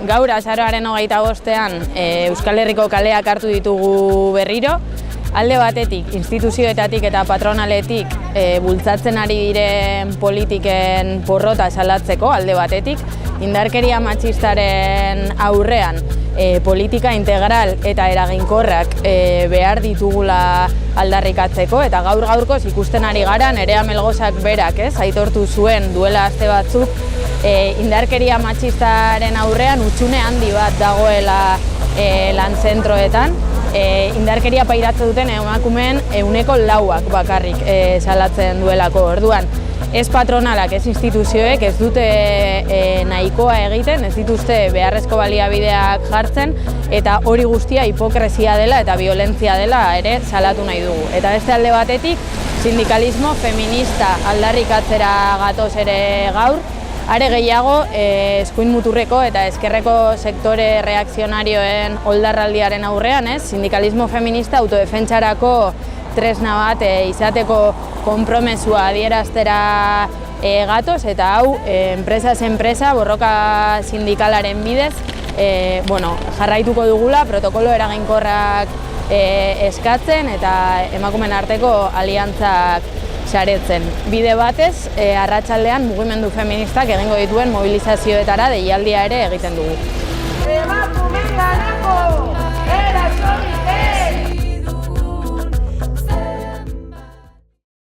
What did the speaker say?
Gaur azaroaren 25ean Euskal Herriko kaleak hartu ditugu berriro. Alde batetik, instituzioetatik eta patronaletik bultzatzen ari diren politiken porrota salatzeko alde batetik. Indarkeria matxistaren aurrean politika integral eta eraginkorrak behar ditugula aldarrikatzeko, eta gaur-gaurkoz ikusten ari gara, Nerea Melgozak berak aitortu zuen duela aste batzuk, indarkeria matxistaren aurrean hutsune handi bat dagoela lan zentroetan. Indarkeria pairatzen duten emakumeen 4% bakarrik salatzen duelako. Orduan, ez patronalak, ez instituzioek ez dute nahikoa egiten, ez dituzte beharrezko baliabideak jartzen, eta hori guztia hipokresia dela eta violentzia dela ere salatu nahi dugu. Eta beste alde batetik, sindikalismo feminista aldarrikatzera gatoz ere gaur, are gehiago, eskuin muturreko eta ezkerreko sektore reakzionarioen oldarraldiaren aurrean, sindikalismo feminista autodefentsarako tresna bat izateko konpromesua adieraztera gatoz, eta hau, enpresaz enpresa, borroka sindikalaren bidez, jarraituko dugula, protokolo eraginkorrak eskatzen eta emakumeen arteko aliantzak saretzen. Bide batez, arratsaldean mugimendu feministak egingo dituen mobilizazioetara deialdia ere egiten dugu.